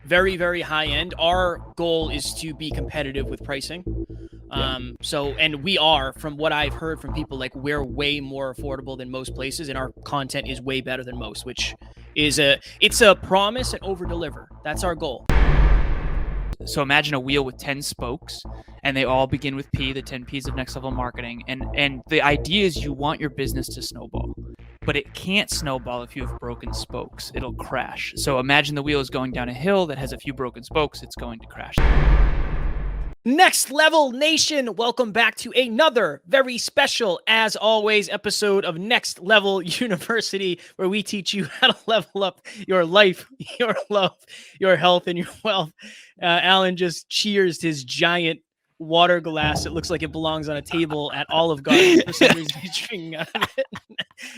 very, very high end. Our goal is to be competitive with pricing. And we are, from what I've heard from people, like we're way more affordable than most places, and our content is way better than most, which is it's a promise and over deliver. That's our goal. So imagine a wheel with 10 spokes, and they all begin with P, the 10 Ps of next level marketing. And the idea is you want your business to snowball, but it can't snowball if you have broken spokes. It'll crash. So imagine the wheel is going down a hill that has a few broken spokes. It's going to crash. Next Level Nation, welcome back to another very special, as always, episode of Next Level University, where we teach you how to level up your life, your love, your health, and your wealth. Alan just cheers his giant water glass. It looks like it belongs on a table at Olive Garden. For some reason, he's drinking out of it.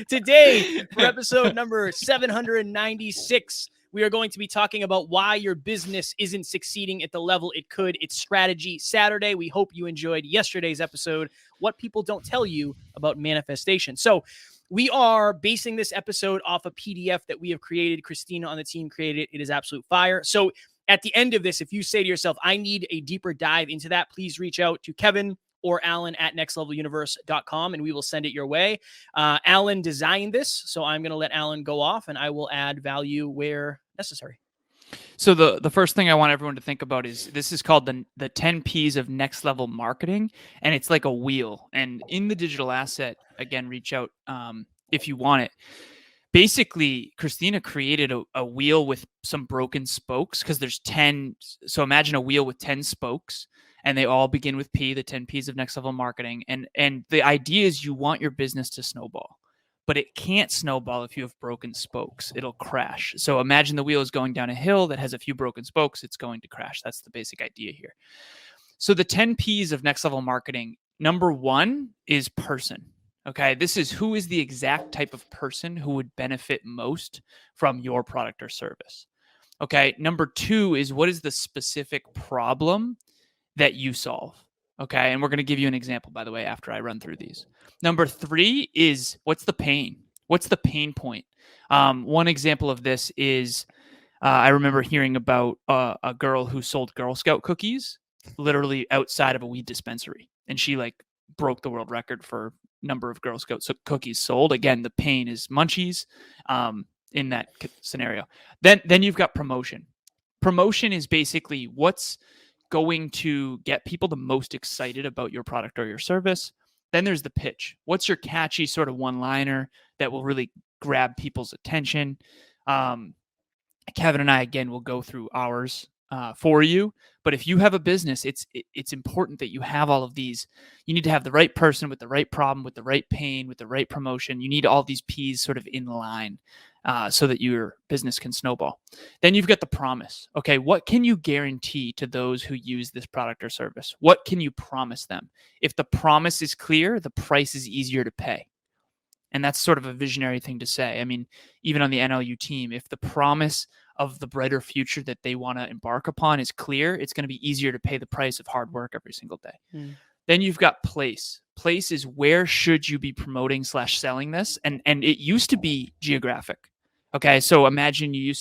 Today, for episode number 796, we are going to be talking about why your business isn't succeeding at the level it could. It's Strategy Saturday. We hope you enjoyed yesterday's episode, What People Don't Tell You About Manifestation. So we are basing this episode off a PDF that we have created. Christina on the team created it. It is absolute fire. So at the end of this, if you say to yourself, I need a deeper dive into that, please reach out to Kevin or Alan at nextleveluniverse.com, and we will send it your way. Alan designed this, so I'm going to let Alan go off, and I will add value where necessary. So the first thing I want everyone to think about is this is called the 10 Ps of next level marketing, and it's like a wheel. And in the digital asset, again, reach out if you want it. Basically, Christina created a wheel with some broken spokes because there's 10. So imagine a wheel with 10 spokes, and they all begin with P, the 10 Ps of next level marketing. And the idea is you want your business to snowball, but it can't snowball if you have broken spokes. It'll crash. So imagine the wheel is going down a hill that has a few broken spokes. It's going to crash. That's the basic idea here. So the 10 Ps of next level marketing, number one is person. Okay, this is who is the exact type of person who would benefit most from your product or service. Okay, number two is what is the specific problem that you solve. Okay, and we're going to give you an example, by the way, after I run through these. Number three is what's the pain? What's the pain point? One example of this is I remember hearing about a girl who sold Girl Scout cookies literally outside of a weed dispensary, and she like broke the world record for number of Girl Scout cookies sold. Again, the pain is munchies in that scenario. Then you've got promotion. Promotion is basically what's going to get people the most excited about your product or your service. Then there's the pitch. What's your catchy sort of one-liner that will really grab people's attention? Kevin and I, again, will go through ours for you. But if you have a business, it's important that you have all of these. You need to have the right person with the right problem, with the right pain, with the right promotion. You need all these Ps sort of in line so that your business can snowball. Then you've got the promise. Okay, what can you guarantee to those who use this product or service? What can you promise them? If the promise is clear, the price is easier to pay. And that's sort of a visionary thing to say. I mean, even on the NLU team, if the promise of the brighter future that they want to embark upon is clear, it's going to be easier to pay the price of hard work every single day. Then you've got place. Place is where should you be promoting / selling this? And it used to be geographic. Okay, so imagine you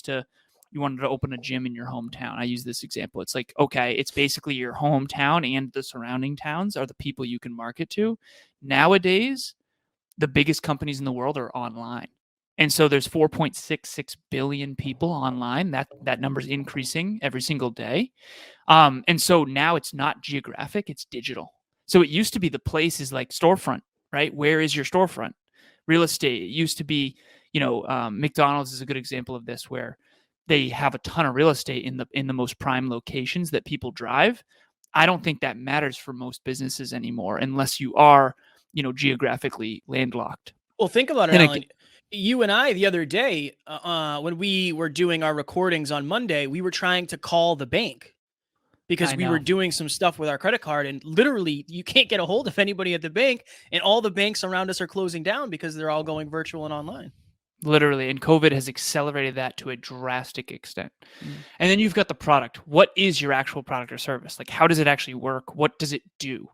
wanted to open a gym in your hometown. I use this example. It's like, okay, it's basically your hometown and the surrounding towns are the people you can market to. Nowadays, the biggest companies in the world are online. And so there's 4.66 billion people online. That number's increasing every single day. And so now it's not geographic, it's digital. So it used to be the place is like storefront, right? Where is your storefront? Real estate. It used to be, McDonald's is a good example of this, where they have a ton of real estate in the most prime locations that people drive. I don't think that matters for most businesses anymore, unless you are, geographically landlocked. Well, think about it, Alan. You and I, the other day, when we were doing our recordings on Monday, we were trying to call the bank because we were doing some stuff with our credit card, and literally you can't get a hold of anybody at the bank, and all the banks around us are closing down because they're all going virtual and online. Literally. And COVID has accelerated that to a drastic extent. And then you've got the product. What is your actual product or service? Like, how does it actually work? What does it do?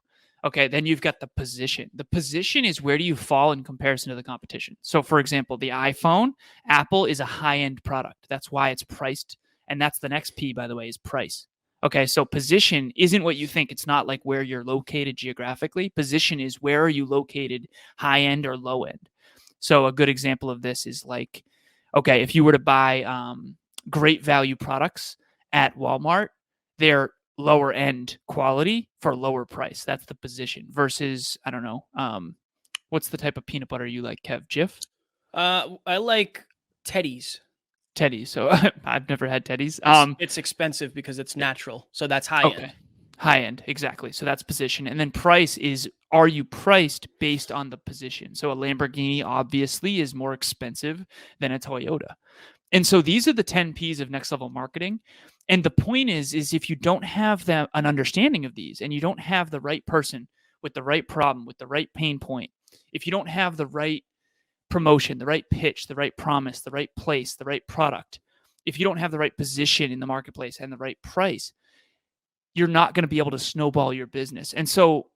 Okay, then you've got the position. The position is where do you fall in comparison to the competition? So, for example, the iPhone, Apple is a high-end product. That's why it's priced And that's the next P, by the way, is price. Okay, so position isn't what you think. It's not like where you're located geographically. Position is where are you located, high end or low end. So a good example of this is like, okay, if you were to buy great value products at Walmart, they're lower end quality for lower price. That's the position versus, I don't know, what's the type of peanut butter you like, Kev? Jif? I like Teddy's. Teddy. So I've never had Teddy's. It's expensive because it's natural. So that's high Okay. end. High end, exactly. So that's position. And then price is, are you priced based on the position? So a Lamborghini obviously is more expensive than a Toyota. And so these are the 10 P's of next level marketing. And the point is if you don't have an understanding of these and you don't have the right person with the right problem, with the right pain point, if you don't have the right promotion, the right pitch, the right promise, the right place, the right product, if you don't have the right position in the marketplace and the right price, you're not going to be able to snowball your business. And so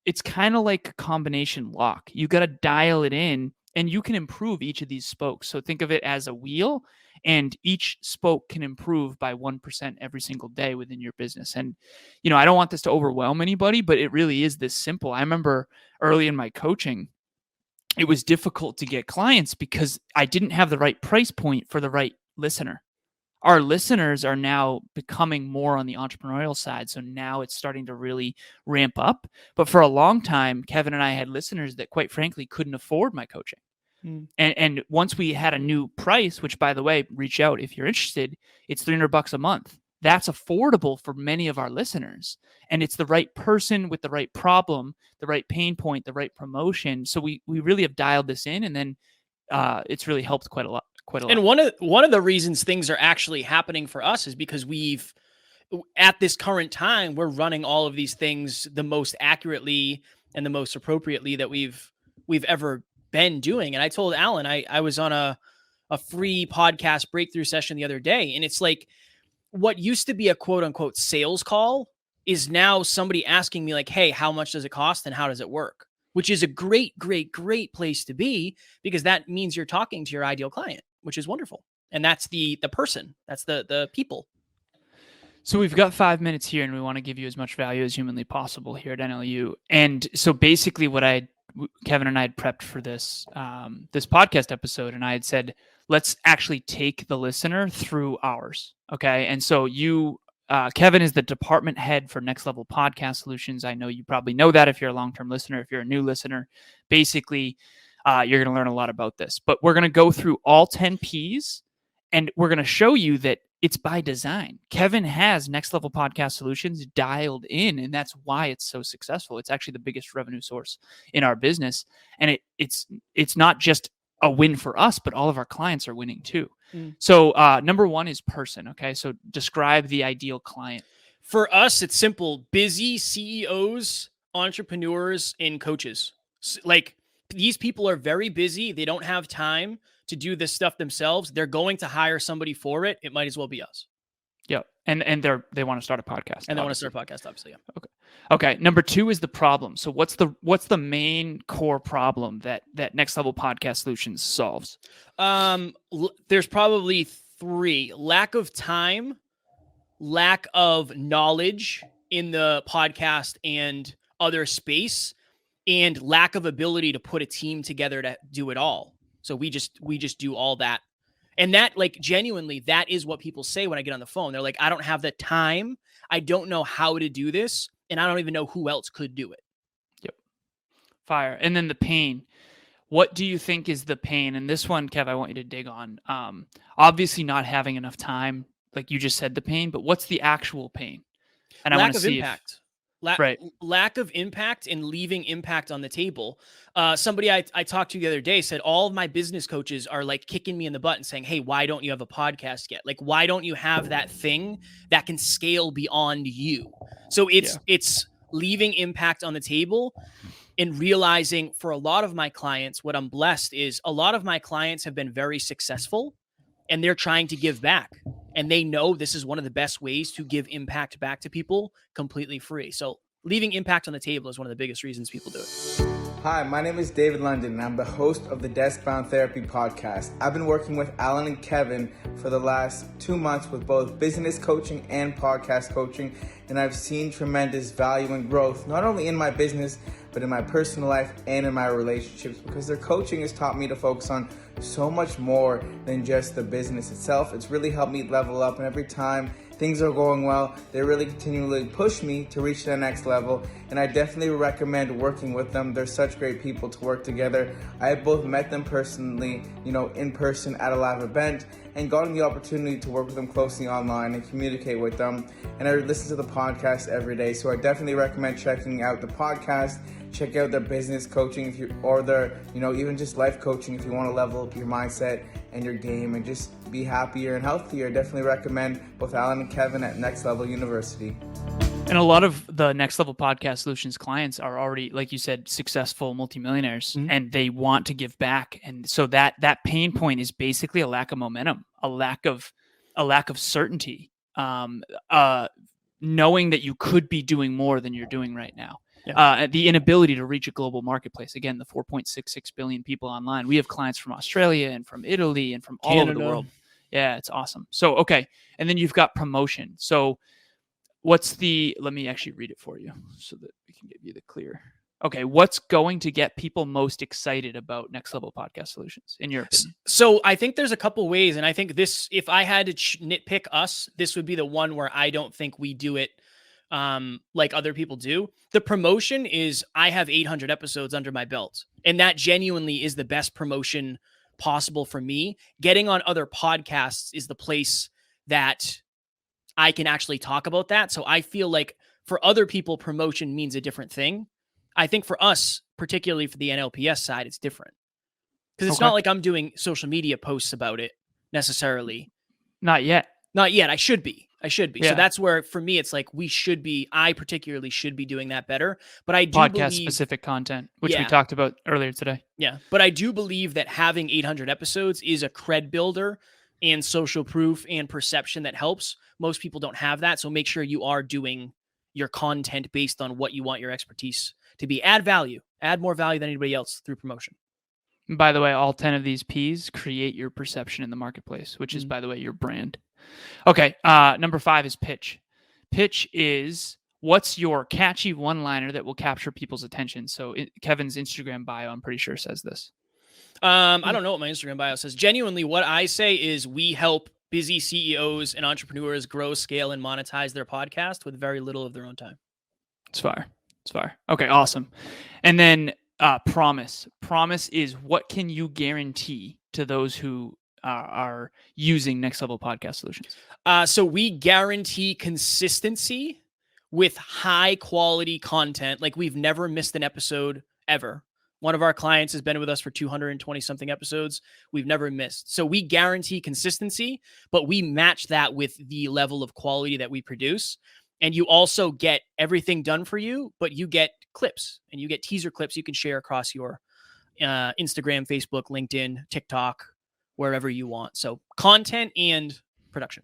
it's kind of like a combination lock. You got to dial it in and you can improve each of these spokes. So think of it as a wheel and each spoke can improve by 1% every single day within your business. And, I don't want this to overwhelm anybody, but it really is this simple. I remember early in my coaching, it was difficult to get clients because I didn't have the right price point for the right listener. Our listeners are now becoming more on the entrepreneurial side. So now it's starting to really ramp up. But for a long time, Kevin and I had listeners that quite frankly couldn't afford my coaching. And once we had a new price, which by the way, reach out if you're interested, it's $300 a month. That's affordable for many of our listeners. And it's the right person with the right problem, the right pain point, the right promotion. So we really have dialed this in, and then it's really helped quite a lot. And one of the reasons things are actually happening for us is because at this current time, we're running all of these things the most accurately and the most appropriately that we've ever been doing. And I told Alan, I was on a free podcast breakthrough session the other day, and it's like what used to be a quote unquote sales call is now somebody asking me like, hey, how much does it cost and how does it work? Which is a great, great, great place to be, because that means you're talking to your ideal client, which is wonderful. And that's the person. That's the people. So we've got 5 minutes here, and we want to give you as much value as humanly possible here at NLU. And so basically Kevin and I had prepped for this podcast episode, and I had said, let's actually take the listener through ours. Okay. And so Kevin is the department head for Next Level Podcast Solutions. I know you probably know that if you're a long-term listener. If you're a new listener, basically, you're going to learn a lot about this. But we're going to go through all 10 Ps, and we're going to show you that it's by design. Kevin has Next Level Podcast Solutions dialed in, and that's why it's so successful. It's actually the biggest revenue source in our business, and it's not just a win for us, but all of our clients are winning too. So number one is person. Okay. So describe the ideal client. For us, it's simple: busy CEOs, entrepreneurs, and coaches. Like, these people are very busy. They don't have time to do this stuff themselves. They're going to hire somebody for it. It might as well be us. Yeah. And they want to start a podcast. And they want to start a podcast, obviously. Yeah. Okay. Number two is the problem. So what's the main core problem that Next Level Podcast Solutions solves? There's probably three: lack of time, lack of knowledge in the podcast and other space, and lack of ability to put a team together to do it all. So we just do all that. And that, like, genuinely, that is what people say when I get on the phone. They're like, I don't have the time. I don't know how to do this. And I don't even know who else could do it. Yep. Fire. And then the pain. What do you think is the pain? And this one, Kev, I want you to dig on. Obviously not having enough time, like you just said, the pain, but what's the actual pain? And lack of impact. Right. Lack of impact and leaving impact on the table. Somebody I talked to the other day said all of my business coaches are like kicking me in the butt and saying, hey, why don't you have a podcast yet? Like, why don't you have that thing that can scale beyond you? So it's leaving impact on the table and realizing, for a lot of my clients, what I'm blessed is a lot of my clients have been very successful and they're trying to give back. And they know this is one of the best ways to give impact back to people completely free. So leaving impact on the table is one of the biggest reasons people do it. Hi, my name is David London, and I'm the host of the Deskbound Therapy Podcast. I've been working with Alan and Kevin for the last 2 months with both business coaching and podcast coaching, and I've seen tremendous value and growth, not only in my business, but in my personal life and in my relationships, because their coaching has taught me to focus on so much more than just the business itself. It's really helped me level up, and every time things are going well, they really continually push me to reach the next level, and I definitely recommend working with them. They're such great people to work together. I have both met them personally, in person at a live event, and gotten the opportunity to work with them closely online and communicate with them. And I listen to the podcast every day, so I definitely recommend checking out the podcast. Check out their business coaching or their, even just life coaching if you want to level up your mindset and your game and just be happier and healthier. Definitely recommend both Alan and Kevin at Next Level University. And a lot of the Next Level Podcast Solutions clients are already, like you said, successful multimillionaires, and they want to give back. And so that pain point is basically a lack of momentum, a lack of certainty, knowing that you could be doing more than you're doing right now. Yeah. The inability to reach a global marketplace. Again, the 4.66 billion people online. We have clients from Australia and from Italy and from all over the world. Yeah, it's awesome. So, okay. And then you've got promotion. So let me actually read it for you so that we can give you the clear. Okay. What's going to get people most excited about Next Level Podcast Solutions in your opinion? So I think there's a couple ways. And I think this, if I had to nitpick us, this would be the one where I don't think we do it like other people do. The promotion is I have 800 episodes under my belt, and that genuinely is the best promotion possible for me. Getting on other podcasts is the place that I can actually talk about that. So I feel like for other people, promotion means a different thing. I think for us, particularly for the NLPS side, it's different because it's not like I'm doing social media posts about it necessarily. Not yet. I should be. Yeah. So that's where, for me, it's like I particularly should be doing that better. But I do podcast specific content, which we talked about earlier today. Yeah. But I do believe that having 800 episodes is a cred builder and social proof and perception that helps. Most people don't have that. So make sure you are doing your content based on what you want your expertise to be. Add more value than anybody else through promotion. By the way, all 10 of these P's create your perception in the marketplace, which is, by the way, your brand. Okay. Number 5 is pitch. Pitch is what's your catchy one-liner that will capture people's attention. So Kevin's Instagram bio, I'm pretty sure, says this. I don't know what my Instagram bio says. Genuinely, what I say is we help busy CEOs and entrepreneurs grow, scale, and monetize their podcast with very little of their own time. It's fire. Okay, awesome. And then promise. Promise is what can you guarantee to those who are using Next Level Podcast Solutions? So we guarantee consistency with high quality content. Like we've never missed an episode ever. One of our clients has been with us for 220 something episodes. We've never missed. So we guarantee consistency, but we match that with the level of quality that we produce. And you also get everything done for you, but you get clips and you get teaser clips you can share across your Instagram, Facebook, LinkedIn, TikTok, wherever you want. So content and production.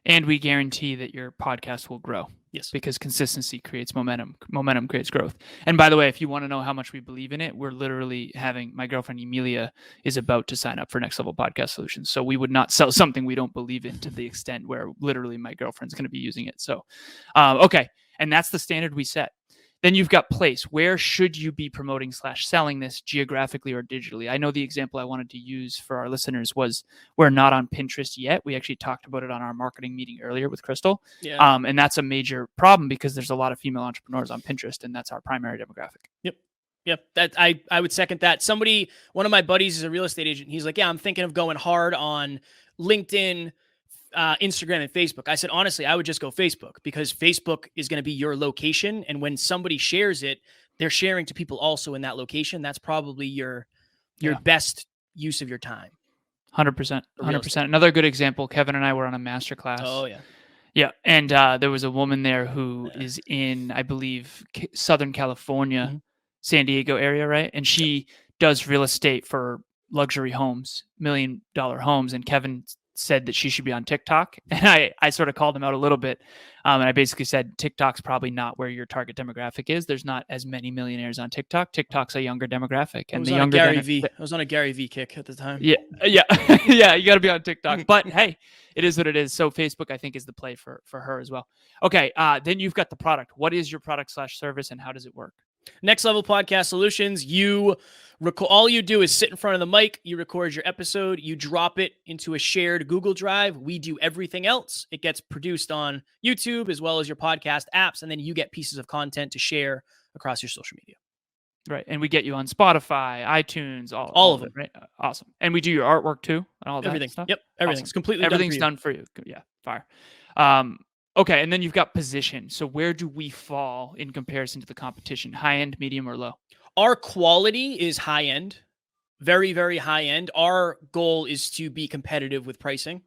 And we guarantee that your podcast will grow. Yes. Because consistency creates momentum. Momentum creates growth. And by the way, if you want to know how much we believe in it, we're literally my girlfriend Emilia is about to sign up for Next Level Podcast Solutions. So we would not sell something we don't believe in to the extent where literally my girlfriend's going to be using it. So, okay. And that's the standard we set. Then you've got place. Where should you be promoting / selling this geographically or digitally? I know the example I wanted to use for our listeners was we're not on Pinterest yet. We actually talked about it on our marketing meeting earlier with Crystal. Yeah. And that's a major problem because there's a lot of female entrepreneurs on Pinterest, and that's our primary demographic. Yep. That I would second that. One of my buddies is a real estate agent. He's like, yeah, I'm thinking of going hard on LinkedIn, Instagram, and Facebook. I said, honestly, I would just go Facebook because Facebook is going to be your location. And when somebody shares it, they're sharing to people also in that location. That's probably your best use of your time. 100%. 100%. Another good example, Kevin and I were on a masterclass. Oh, yeah. Yeah. And there was a woman there who is in, I believe, Southern California, San Diego area, right? And she does real estate for luxury homes, $1 million homes. And Kevin said that she should be on TikTok. And I sort of called him out a little bit. And I basically said, TikTok's probably not where your target demographic is. There's not as many millionaires on TikTok. TikTok's a younger demographic. And the younger I was on a Gary V kick at the time. Yeah. Yeah. Yeah. You got to be on TikTok, but hey, it is what it is. So Facebook, I think, is the play for her as well. Okay. Then you've got the product. What is your product / service and how does it work? Next Level Podcast Solutions. All you do is sit in front of the mic, you record your episode, you drop it into a shared Google Drive. We do everything else. It gets produced on YouTube as well as your podcast apps, and then you get pieces of content to share across your social media. Right. And we get you on Spotify, iTunes, all of them. Right. Awesome. And we do your artwork too and all that everything stuff. Yep. Everything's awesome. completely Everything's done for you. Yeah. Fire. Okay. And then you've got position. So where do we fall in comparison to the competition? High end, medium, or low? Our quality is high end, very, very high end. Our goal is to be competitive with pricing.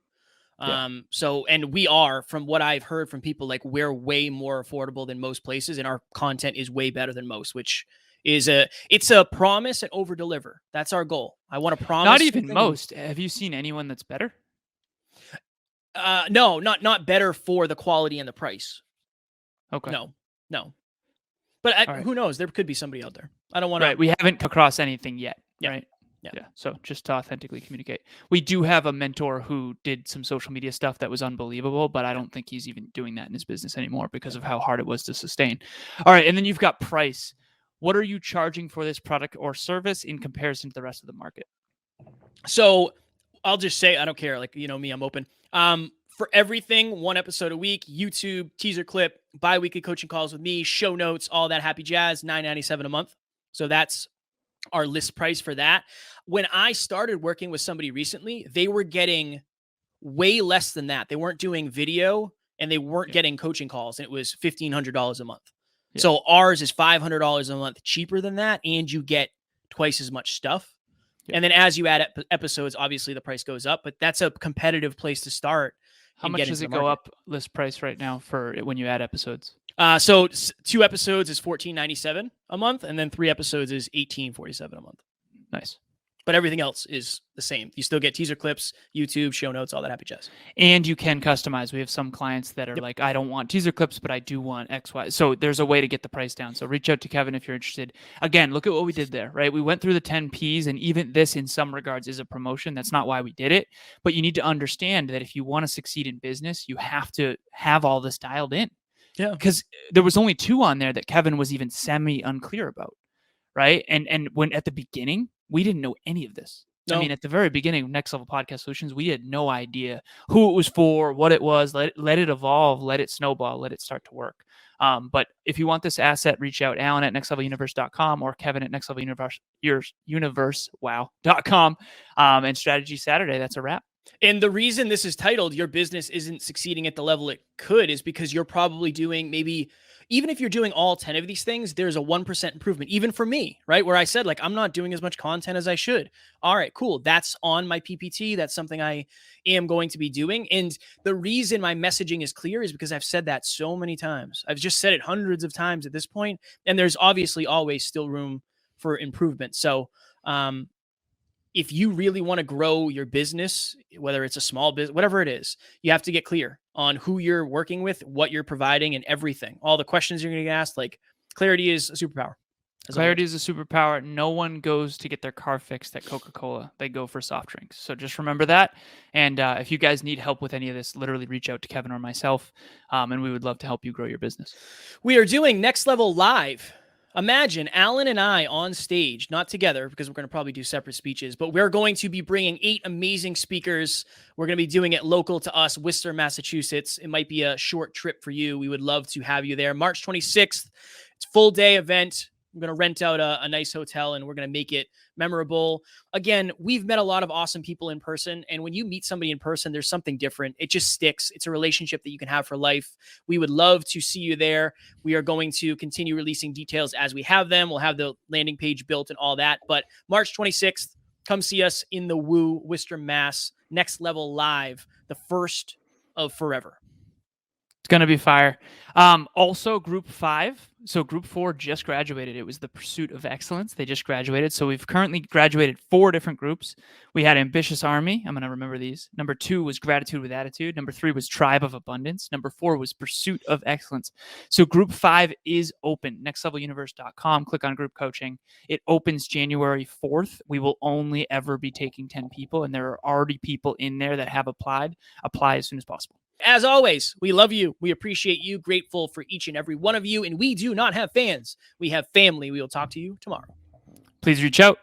Yeah. And we are, from what I've heard from people, like we're way more affordable than most places, and our content is way better than most, which is it's a promise and over deliver. That's our goal. I want to promise. Not even most. Have you seen anyone that's better? No, not better for the quality and the price. Okay. No. But who knows? There could be somebody out there. I don't want to. Right. We haven't come across anything yet. Yeah. Right. Yeah. So just to authentically communicate. We do have a mentor who did some social media stuff that was unbelievable, but I don't think he's even doing that in his business anymore because of how hard it was to sustain. All right. And then you've got price. What are you charging for this product or service in comparison to the rest of the market? So I'll just say, I don't care. Like, you know me, I'm open. For everything, 1 episode a week, YouTube, teaser clip, bi-weekly coaching calls with me, show notes, all that happy jazz, $9.97 a month. So that's our list price for that. When I started working with somebody recently, they were getting way less than that. They weren't doing video and they weren't getting coaching calls, and it was $1,500 a month. Yeah. So ours is $500 a month cheaper than that, and you get twice as much stuff. Yeah. And then as you add episodes, obviously the price goes up, but that's a competitive place to start. How much does it go up list price right now for when you add episodes? So 2 episodes is $14.97 a month, and then 3 episodes is $18.47 a month. Nice. But everything else is the same. You still get teaser clips, YouTube, show notes, all that happy jazz. And you can customize. We have some clients that are like, I don't want teaser clips, but I do want X, Y. So there's a way to get the price down. So reach out to Kevin if you're interested. Again, look at what we did there, right? We went through the 10 Ps, and even this in some regards is a promotion. That's not why we did it. But you need to understand that if you want to succeed in business, you have to have all this dialed in. Yeah. Because there was only 2 on there that Kevin was even semi-unclear about, right? And when at the beginning, we didn't know any of this. No. I mean, at the very beginning of Next Level Podcast Solutions, we had no idea who it was for, what it was. Let it evolve, let it snowball, let it start to work. But if you want this asset, reach out, Alan at nextleveluniverse.com or Kevin at nextleveluniverse.com. And Strategy Saturday, that's a wrap. And the reason this is titled Your Business Isn't Succeeding at the Level It Could is because you're probably doing even if you're doing all 10 of these things, there's a 1% improvement, even for me, right? Where I said, like, I'm not doing as much content as I should. All right, cool. That's on my PPT. That's something I am going to be doing. And the reason my messaging is clear is because I've said that so many times. I've just said it hundreds of times at this point, and there's obviously always still room for improvement. So, if you really want to grow your business, whether it's a small business, whatever it is, you have to get clear on who you're working with, what you're providing, and everything. All the questions you're going to get asked, like clarity is a superpower. Clarity is a superpower. No one goes to get their car fixed at Coca-Cola. They go for soft drinks. So just remember that. And if you guys need help with any of this, literally reach out to Kevin or myself, and we would love to help you grow your business. We are doing Next Level Live. Imagine Alan and I on stage, not together because we're going to probably do separate speeches, but we're going to be bringing 8 amazing speakers. We're going to be doing it local to us, Worcester, Massachusetts. It might be a short trip for you. We would love to have you there. March 26th. It's a full day event. I'm going to rent out a nice hotel, and we're going to make it memorable. Again, we've met a lot of awesome people in person, and when you meet somebody in person, there's something different. It just sticks. It's a relationship that you can have for life. We would love to see you there. We are going to continue releasing details as we have them. We'll have the landing page built and all that. But March 26th, come see us in the Woo, Worcester, Mass. Next Level Live, the first of forever. going to be fire. Also, group 5. So group 4 just graduated. It was the Pursuit of Excellence. They just graduated. So we've currently graduated 4 different groups. We had Ambitious Army. I'm going to remember these. Number 2 was Gratitude with Attitude. Number 3 was Tribe of Abundance. Number 4 was Pursuit of Excellence. So group 5 is open. nextleveluniverse.com. Click on group coaching. It opens January 4th. We will only ever be taking 10 people, and there are already people in there that have applied. Apply as soon as possible. As always, we love you. We appreciate you. Grateful for each and every one of you. And we do not have fans. We have family. We will talk to you tomorrow. Please reach out.